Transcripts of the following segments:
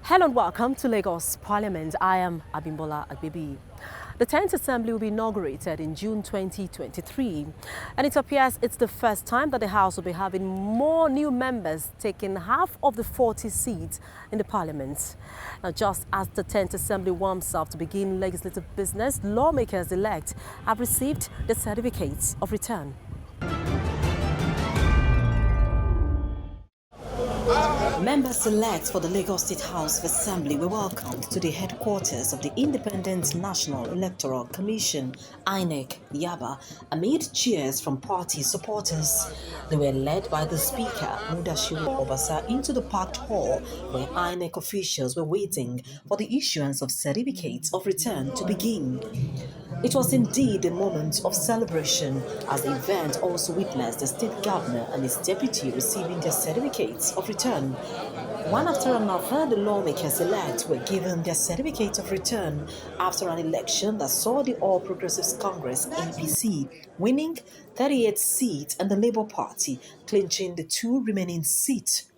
Hello and welcome to Lagos Parliament. I am Abimbola Agbebi. The 10th Assembly will be inaugurated in June 2023, and it appears it's the first time that the House will be having more new members taking half of the 40 seats in the Parliament. Now, just as the 10th Assembly warms up to begin legislative business, lawmakers-elect have received the certificates of return. Members-elect for the Lagos State House of Assembly were welcomed to the headquarters of the Independent National Electoral Commission, INEC, Yaba, amid cheers from party supporters. They were led by the Speaker, Mudashiru Obasa, into the packed hall where INEC officials were waiting for the issuance of certificates of return to begin. It was indeed a moment of celebration, as the event also witnessed the state governor and his deputy receiving their certificates of return. One after another, the lawmakers-elect were given their certificates of return after an election that saw the All Progressives Congress (APC) winning 38 seats and the Labour Party clinching the 2 remaining seats.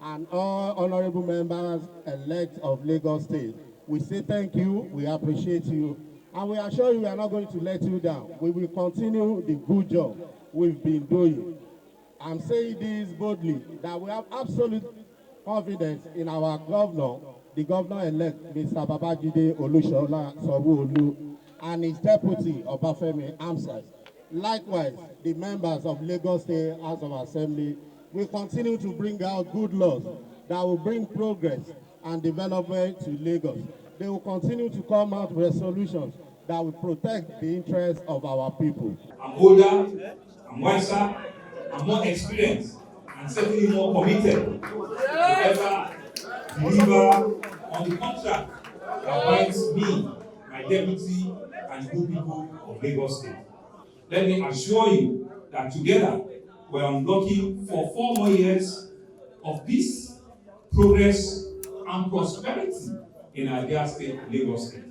And all honorable members-elect of Lagos State, we say thank you, we appreciate you, and we assure you we are not going to let you down. We will continue the good job we've been doing. I'm saying this boldly, that we have absolute confidence in our governor, the governor-elect, Mr. Babajide Olusola Sanwo-Olu, and his deputy, Obafemi Amsas. Likewise, the members of Lagos State House of Assembly will continue to bring out good laws that will bring progress and development to Lagos. They will continue to come out with resolutions that will protect the interests of our people. I'm older, I'm wiser, I'm more experienced, and certainly more committed to ever deliver on the contract that binds me, my deputy, and good people of Lagos State. Let me assure you that together we are unlocking for 4 more years of peace, progress, and prosperity in our dear state, Lagos State.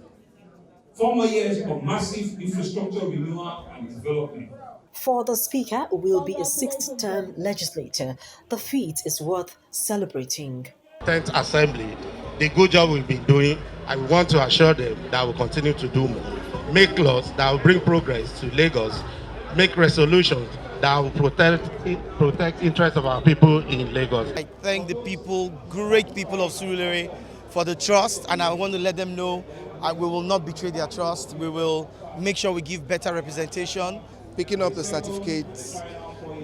4 more years of massive infrastructure renewal and development. For the Speaker, who will be a 6th-term legislator, the feat is worth celebrating. 10th Assembly, the good job we've been doing, I want to assure them that we'll continue to do more. Make laws that will bring progress to Lagos, make resolutions that will protect interests of our people in Lagos. I thank the people, great people of Surulere, for the trust, and I want to let them know we will not betray their trust. We will make sure we give better representation. Picking up the certificates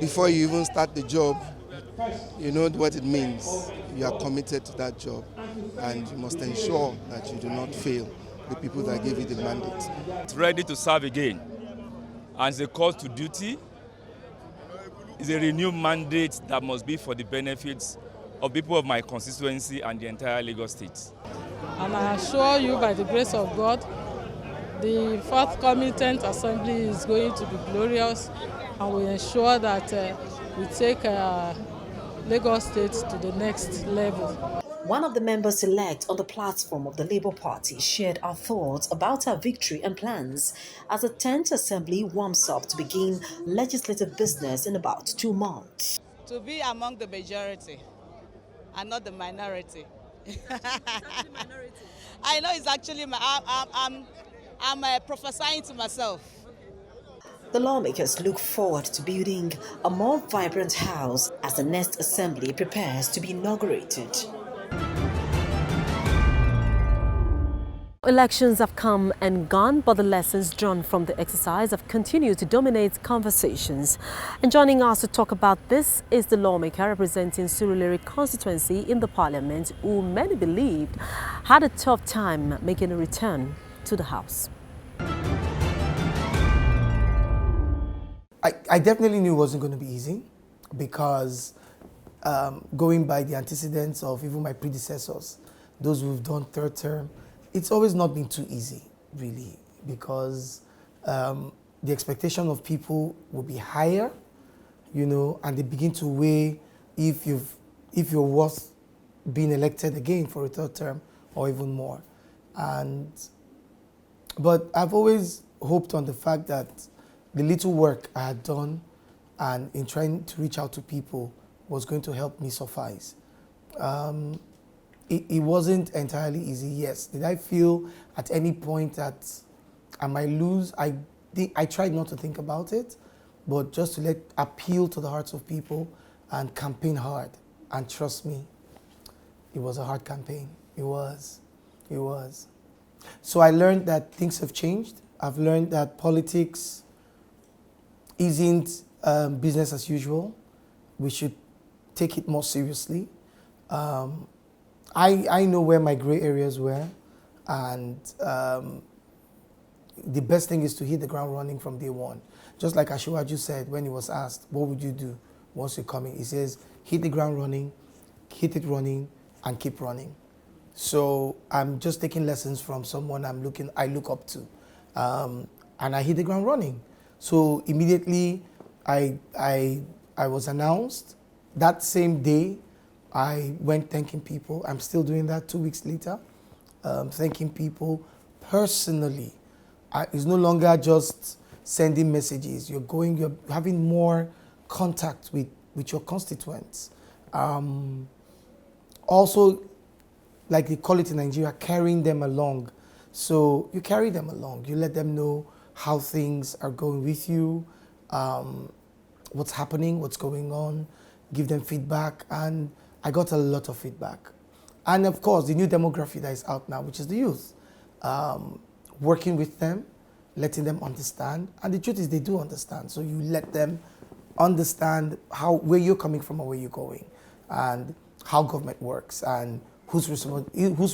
before you even start the job, you know what it means. You are committed to that job, and you must ensure that you do not fail the people that gave you the mandate. It's ready to serve again, and it's a call to duty. It's a renewed mandate that must be for the benefits of people of my constituency and the entire Lagos State. And I assure you, by the grace of God, the forthcoming 10th Assembly is going to be glorious, and we ensure that we take Lagos State to the next level. One of the members-elect on the platform of the Labour Party shared our thoughts about our victory and plans as the 10th Assembly warms up to begin legislative business in about 2 months. To be among the majority and not the minority. I know it's actually, I'm prophesying to myself. The lawmakers look forward to building a more vibrant house as the next assembly prepares to be inaugurated. Elections have come and gone, but the lessons drawn from the exercise have continued to dominate conversations. And joining us to talk about this is the lawmaker representing Surulere constituency in the parliament, who many believed had a tough time making a return to the House. I definitely knew it wasn't going to be easy, because going by the antecedents of even my predecessors, those who've done 3rd term, it's always not been too easy, really, because the expectation of people will be higher, you know, and they begin to weigh if you're worth being elected again for a 3rd term or even more. But I've always hoped on the fact that the little work I had done and in trying to reach out to people was going to help me suffice. it wasn't entirely easy, yes. Did I feel at any point that I might lose? I tried not to think about it, but just to appeal to the hearts of people and campaign hard. And trust me, it was a hard campaign. It was. So I learned that things have changed. I've learned that politics isn't business as usual. We should take it more seriously. I know where my gray areas were, and the best thing is to hit the ground running from day one. Just like Asiwaju said when he was asked, what would you do once you come in? He says, hit the ground running, hit it running, and keep running. So I'm just taking lessons from someone I look up to, and I hit the ground running. So immediately I was announced. That same day, I went thanking people. I'm still doing that 2 weeks later, thanking people personally. It's no longer just sending messages. You're having more contact with your constituents. Also, like they call it in Nigeria, carrying them along. So you carry them along. You let them know how things are going with you, what's happening, what's going on, give them feedback. And I got a lot of feedback. And of course, the new demography that is out now, which is the youth. Working with them, letting them understand. And the truth is they do understand. So you let them understand where you're coming from and where you're going, and how government works, and whose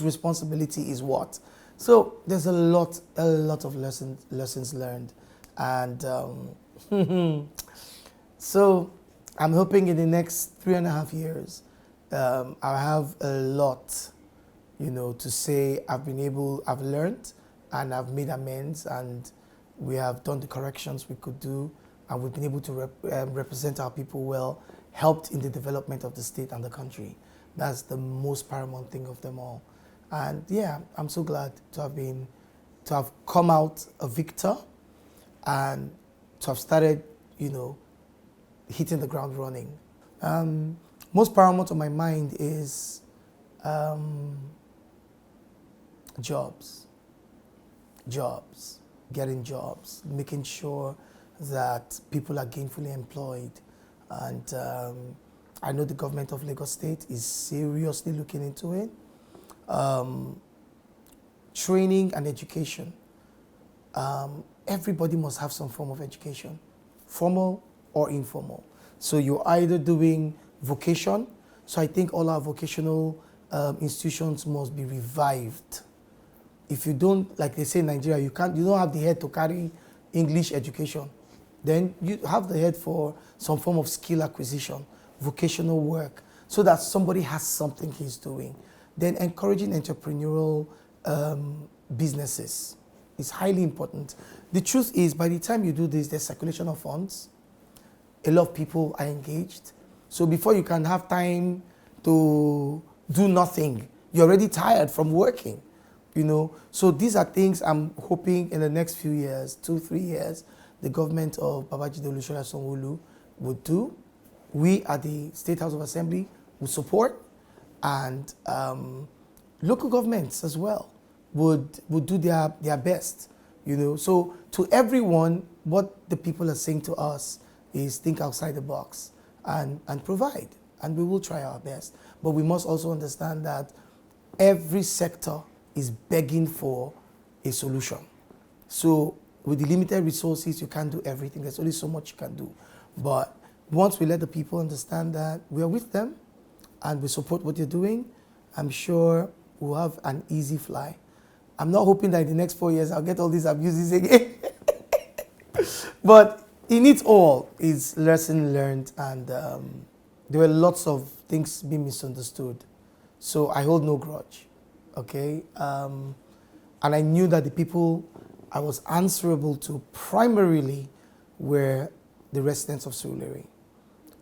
responsibility is what. So there's a lot of lessons learned. And so I'm hoping in the next 3.5 years, I'll have a lot, to say I've learned, and I've made amends, and we have done the corrections we could do, and we've been able to represent our people well, helped in the development of the state and the country. That's the most paramount thing of them all. And yeah, I'm so glad to have come out a victor, and to have started, hitting the ground running. Most paramount on my mind is jobs, getting jobs, making sure that people are gainfully employed. And I know the government of Lagos State is seriously looking into it. Training and education. Everybody must have some form of education, formal or informal. So you're either doing vocation. So I think all our vocational institutions must be revived. If you don't, like they say in Nigeria, you don't have the head to carry English education. Then you have the head for some form of skill acquisition, vocational work, so that somebody has something he's doing. Then encouraging entrepreneurial businesses is highly important. The truth is, by the time you do this, there's circulation of funds. A lot of people are engaged. So before you can have time to do nothing, you're already tired from working. So these are things I'm hoping in the next few years, 2-3 years, the government of Babajide Olusola Sanwo-Olu would do. We at the State House of Assembly would support, and local governments as well would do their best. So to everyone, what the people are saying to us is think outside the box and provide, and we will try our best. But we must also understand that every sector is begging for a solution. So with the limited resources, you can't do everything. There's only so much you can do. But once we let the people understand that we are with them and we support what you're doing, I'm sure we'll have an easy fly. I'm not hoping that in the next 4 years I'll get all these abuses again. But in it all is lesson learned, and there were lots of things being misunderstood. So I hold no grudge. Okay, and I knew that the people I was answerable to primarily were the residents of Surulere,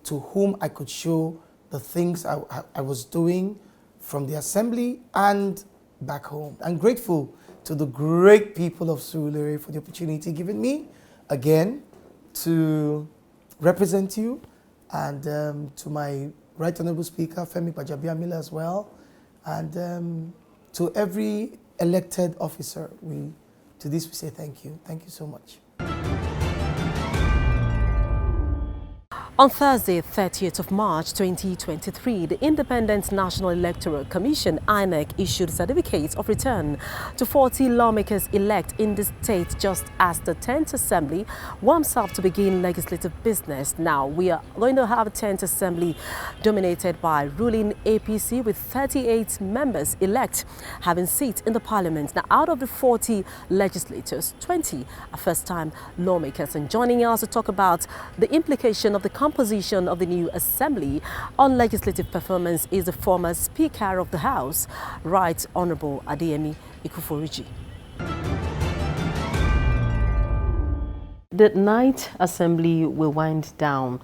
to whom I could show the things I was doing from the assembly and back home. I'm grateful to the great people of Surulere for the opportunity given me again to represent you, and to my Right Honorable Speaker Femi Gbajabiamila as well, And to every elected officer, to this we say thank you. Thank you so much. On Thursday, 30th of March 2023, the Independent National Electoral Commission, INEC, issued certificates of return to 40 lawmakers elect in the state just as the 10th Assembly warms up to begin legislative business. Now, we are going to have a 10th Assembly dominated by ruling APC with 38 members elect having seats in the Parliament. Now, out of the 40 legislators, 20 are first-time lawmakers. And joining us to talk about the implication of the composition of the new assembly on legislative performance is the former Speaker of the House, Right Honourable Adeyemi Ikuforiji. The 9th Assembly will wind down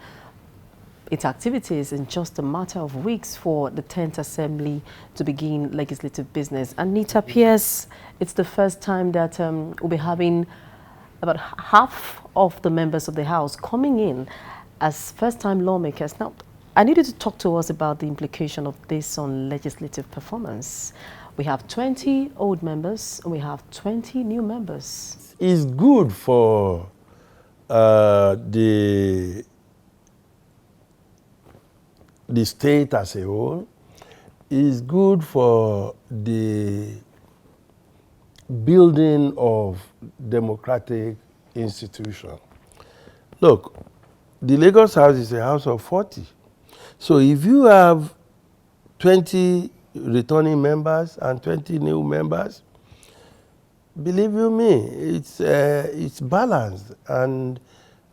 its activities in just a matter of weeks for the 10th Assembly to begin legislative business. And it appears it's the first time that we'll be having about half of the members of the House coming in as first-time lawmakers. Now, I needed to talk to us about the implication of this on legislative performance. We have 20 old members and we have 20 new members. It's good for the state as a whole. It's good for the building of democratic institutions. Look, the Lagos House is a house of 40. So if you have 20 returning members and 20 new members, believe you me, it's balanced. And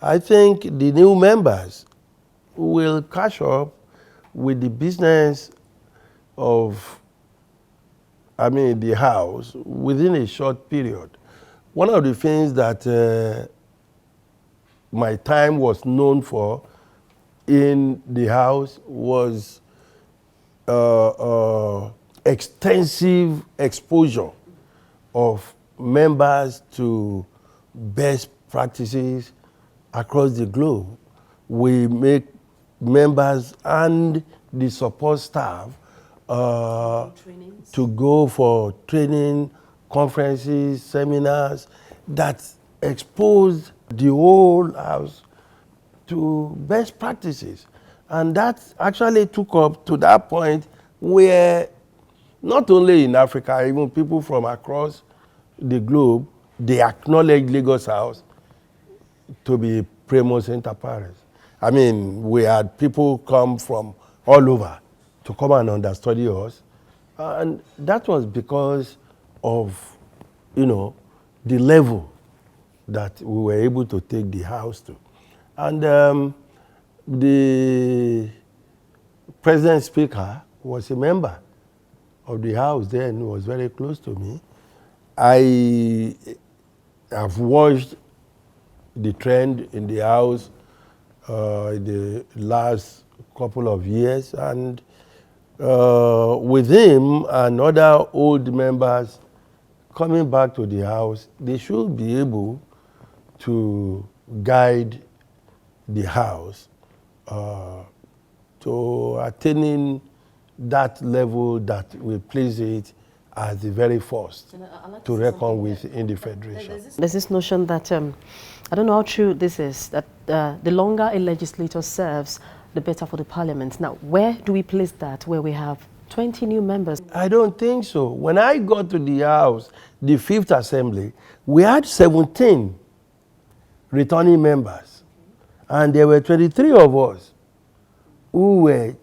I think the new members will catch up with the business of, the house within a short period. One of the things that my time was known for in the house was extensive exposure of members to best practices across the globe. We make members and the support staff to go for training, conferences, seminars that expose the whole house to best practices. And that actually took up to that point where not only in Africa, even people from across the globe, they acknowledge Lagos House to be primus inter pares. We had people come from all over to come and understudy us. And that was because of, the level that we were able to take the house to. And the President Speaker was a member of the house then, who was very close to me. I have watched the trend in the house in the last couple of years, and with him and other old members coming back to the house, they should be able to guide the house to attaining that level that will place it as the very first to reckon with in the Federation. There's this notion that, I don't know how true this is, that the longer a legislator serves, the better for the Parliament. Now, where do we place that, where we have 20 new members? I don't think so. When I got to the House, the 5th Assembly, we had 17 returning members. And there were 23 of us who were,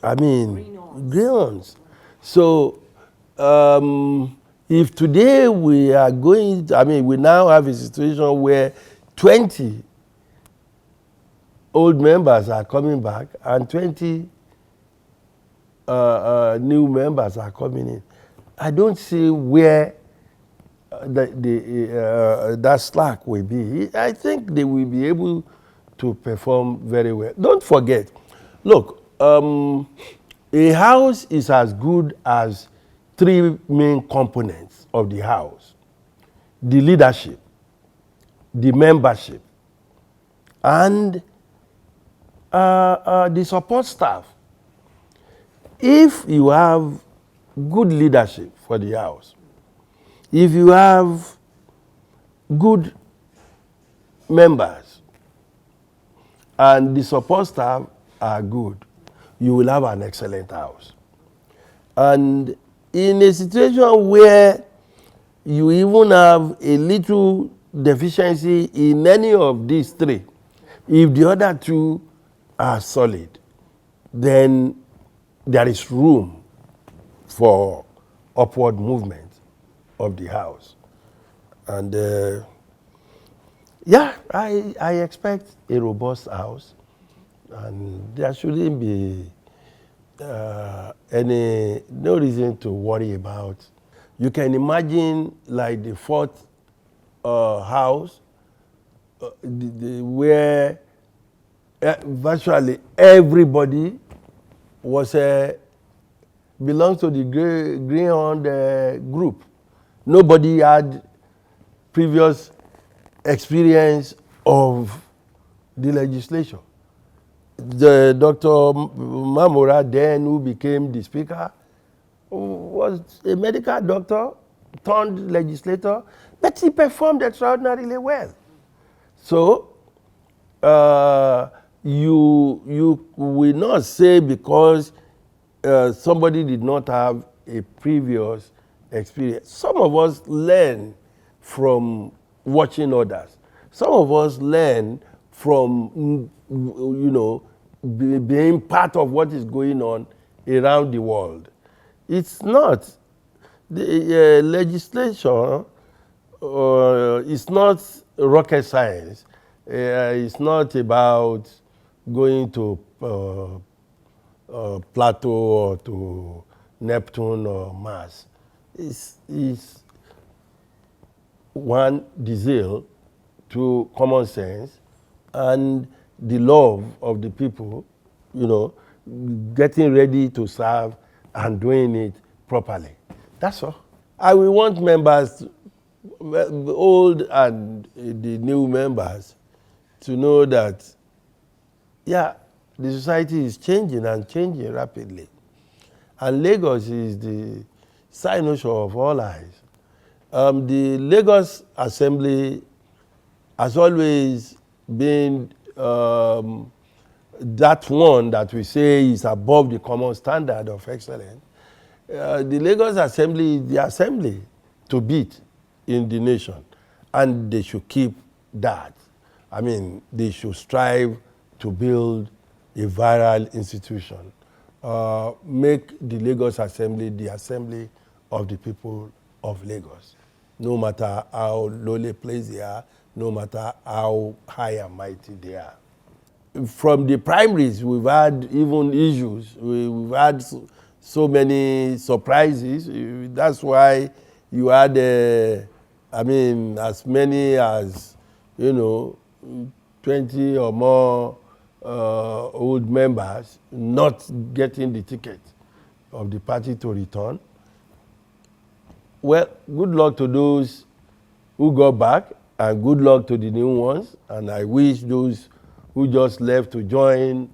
green-ons. So, if today we are going, we now have a situation where 20 old members are coming back and 20 new members are coming in. I don't see where that slack will be. I think they will be able to perform very well. Don't forget, look, a house is as good as 3 main components of the house: the leadership, the membership, and the support staff. If you have good leadership for the house, if you have good members and the support staff are good, you will have an excellent house. And in a situation where you even have a little deficiency in any of these three, if the other two are solid, then there is room for upward movement of the house. And yeah, I expect a robust house, and there shouldn't be no reason to worry about. You can imagine like the fourth house, where virtually everybody was belongs to the Greenhorn group. Nobody had previous experience of the legislature. The Dr. Mamora then, who became the speaker, was a medical doctor turned legislator, but he performed extraordinarily well. So you will not say because somebody did not have a previous experience. Some of us learn from watching others. Some of us learn from, being part of what is going on around the world. It's not. The legislation is not rocket science. It's not about going to Plato or to Neptune or Mars. It's one, the zeal, to common sense, and the love of the people, getting ready to serve and doing it properly. That's all. I will want members, old and the new members, to know that, yeah, the society is changing and changing rapidly. And Lagos is the cynosure of all eyes. The Lagos Assembly has always been that one that we say is above the common standard of excellence. The Lagos Assembly is the assembly to beat in the nation, and they should keep that. I mean, they should strive to build a viral institution. Make the Lagos Assembly the assembly of the people of Lagos, no matter how lowly placed they are, no matter how high and mighty they are. From the primaries, we've had even issues. We've had so many surprises. That's why you had, as many as, 20 or more old members not getting the ticket of the party to return. Well, good luck to those who got back, and good luck to the new ones. And I wish those who just left to join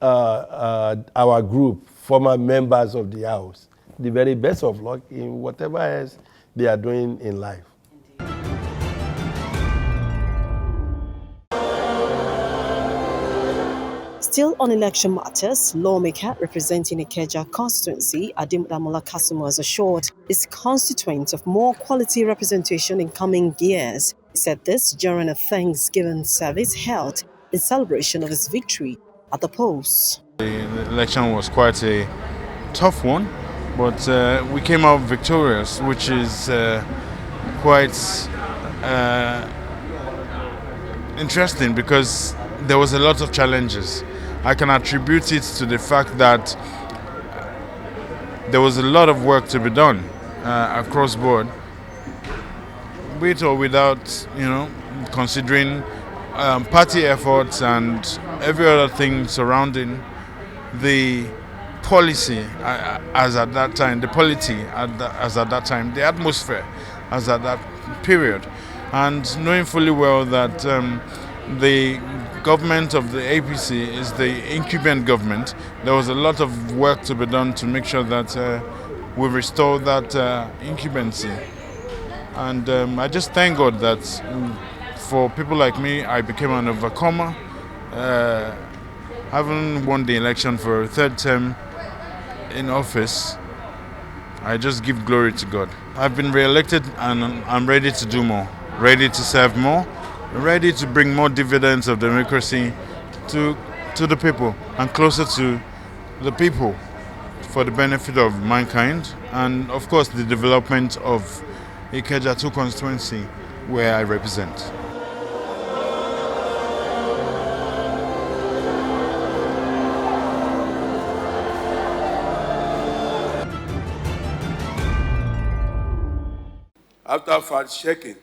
our group, former members of the House, the very best of luck in whatever else they are doing in life. Still on election matters, Lawmaker representing Ikeja constituency, Adeyemi Ikuforiji, has assured his constituents of more quality representation in coming years. He said this during a Thanksgiving service held in celebration of his victory at the polls. The election was quite a tough one, but we came out victorious, which is quite interesting because there was a lot of challenges. I can attribute it to the fact that there was a lot of work to be done across board, with or without, considering party efforts and every other thing surrounding the policy as at that time, the polity as at that time, the atmosphere as at that period, and knowing fully well that the government of the APC is the incumbent government. There was a lot of work to be done to make sure that we've restored that incumbency. And I just thank God that for people like me, I became an overcomer. Having won the election for a third term in office, I just give glory to God. I've been re-elected and I'm ready to do more, ready to serve more, ready to bring more dividends of democracy to the people and closer to the people for the benefit of mankind and, of course, the development of Ikeja 2 constituency where I represent. After fact-checking.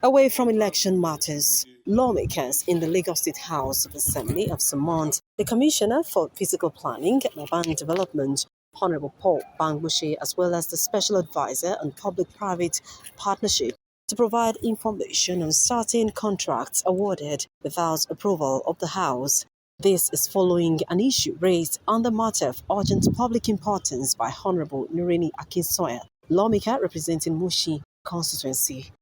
Away from election matters, lawmakers in the Lagos State House of Assembly have summoned the Commissioner for Physical Planning and Urban Development, Honorable Paul Bangbushi, as well as the Special Advisor on Public-Private Partnership to provide information on certain contracts awarded without approval of the House. This is following an issue raised on the matter of urgent public importance by Honorable Nurini Akinsoya, lawmaker representing Mushi constituency.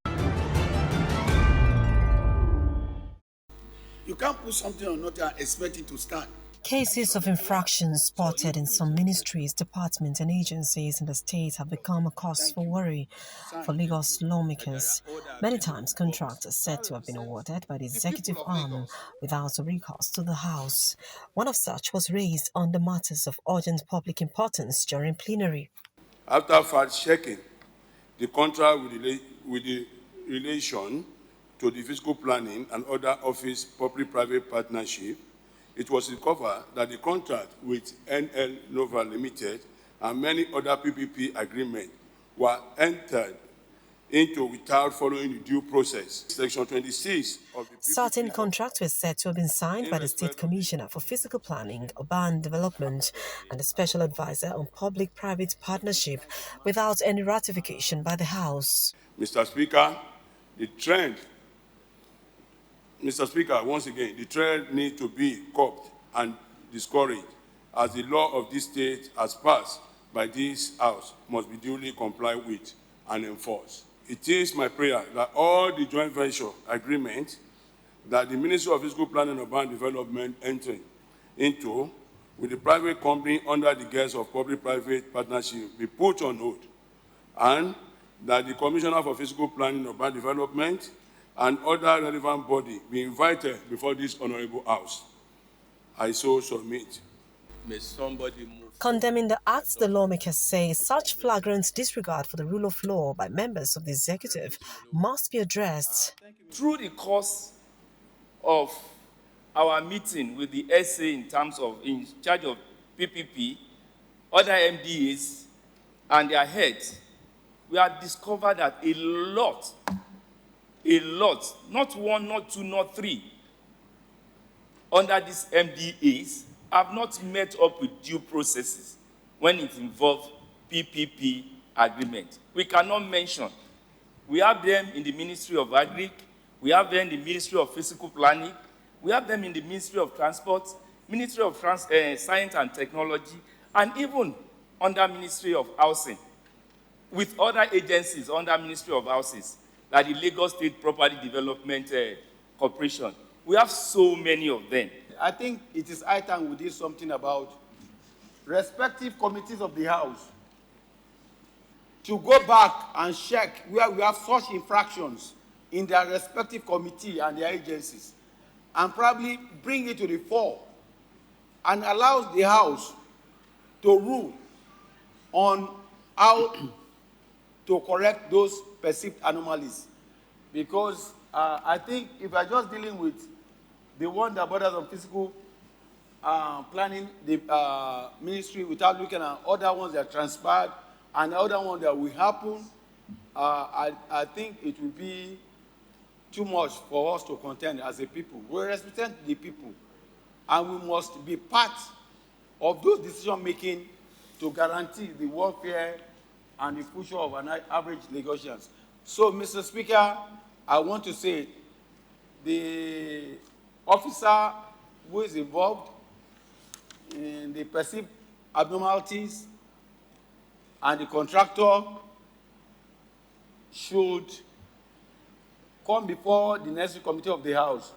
You can't put something on notice and expect it to stand. Cases of infractions spotted in some ministries, departments and agencies in the state have become a cause for worry for Lagos lawmakers. Many times contracts are said to have been awarded by the executive arm without a recourse to the House. One of such was raised on the matters of urgent public importance during plenary. After fact-checking the contract with the relation to the fiscal planning and other office public-private partnership, it was discovered that the contract with NL Nova Limited and many other PPP agreements were entered into without following the due process. Section 26 of the PPP. Certain contracts were said to have been signed by the State Commissioner for Physical Planning, Urban Development, and the Special Advisor on Public-Private Partnership without any ratification by the House. Mr. Speaker, once again, the trend needs to be curbed and discouraged as the law of this state as passed by this House must be duly complied with and enforced. It is my prayer that all the joint venture agreements that the Ministry of Physical Planning and Urban Development entered into with the private company under the guise of public-private partnership be put on hold, and that the Commissioner for Physical Planning and Urban Development and other relevant body be invited before this honorable House. I so submit. May somebody move. Condemning the acts, the lawmakers say such flagrant disregard for the rule of law by members of the executive must be addressed. Through the course of our meeting with the SA in charge of PPP, other MDAs and their heads, we have discovered that a lot, not one, not two, not three, under these MDAs have not met up with due processes when it involves PPP agreement. We cannot mention. We have them in the Ministry of Agri, we have them in the Ministry of Physical Planning, we have them in the Ministry of Transport, Ministry of Science and Technology, and even under Ministry of Housing, with other agencies under Ministry of Houses, like the Lagos State Property Development Corporation. We have so many of them. I think it is high time we did something about respective committees of the House to go back and check where we have such infractions in their respective committee and their agencies, and probably bring it to the fore and allows the House to rule on how to correct those perceived anomalies. Because I think if we are just dealing with the one that borders on physical planning, the ministry, without looking at other ones that transpired and other ones that will happen, I think it will be too much for us to contend as a people. We represent the people, and we must be part of those decision-making to guarantee the welfare and the future of an average Lagosians. So, Mr. Speaker, I want to say the officer who is involved in the perceived abnormalities and the contractor should come before the necessary committee of the House,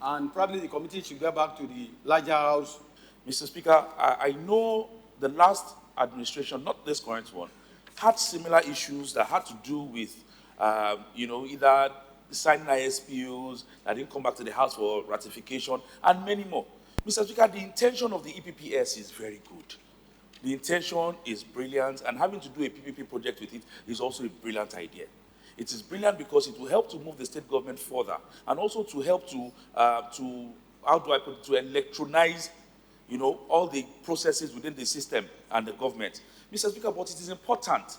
and probably the committee should get back to the larger House. Mr. Speaker, I know the last administration, not this current one, had similar issues that had to do with, either signing ISPUs that didn't come back to the House for ratification, and many more. Mr. Speaker, the intention of the EPPS is very good. The intention is brilliant, and having to do a PPP project with it is also a brilliant idea. It is brilliant because it will help to move the state government further, and also to help to electronize, all the processes within the system and the government. Mr. Speaker, but it is important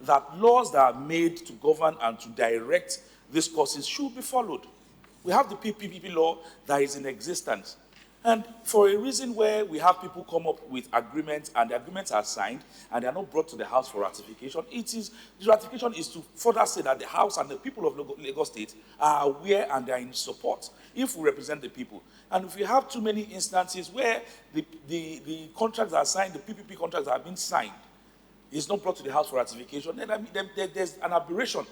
that laws that are made to govern and to direct these courses should be followed. We have the PPP law that is in existence. And for a reason where we have people come up with agreements and the agreements are signed and they are not brought to the House for ratification, the ratification is to further say that the House and the people of Lagos State are aware and they are in support if we represent the people. And if we have too many instances where the contracts are signed, the PPP contracts are being signed, is not brought to the House for ratification, then there's an aberration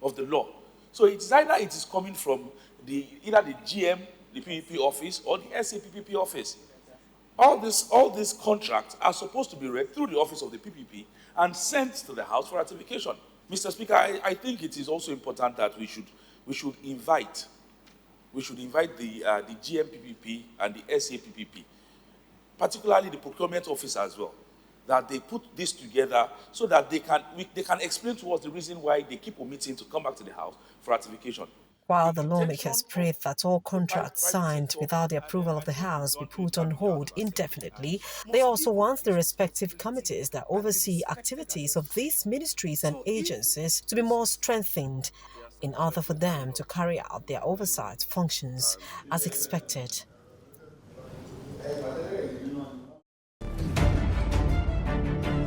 of the law. So it's either it is coming from either the GM, the PPP office, or the SAPPP office. All these contracts are supposed to be read through the office of the PPP and sent to the House for ratification. Mr. Speaker, I think it is also important that we should invite the GMPPP and the SAPPP, particularly the procurement office as well, that they put this together so that they can explain to us the reason why they keep omitting to come back to the House for ratification. While the lawmakers prayed that all contracts signed without the approval of the House be put on hold indefinitely, they also want the respective committees that oversee activities of these ministries and agencies to be more strengthened in order for them to carry out their oversight functions as expected.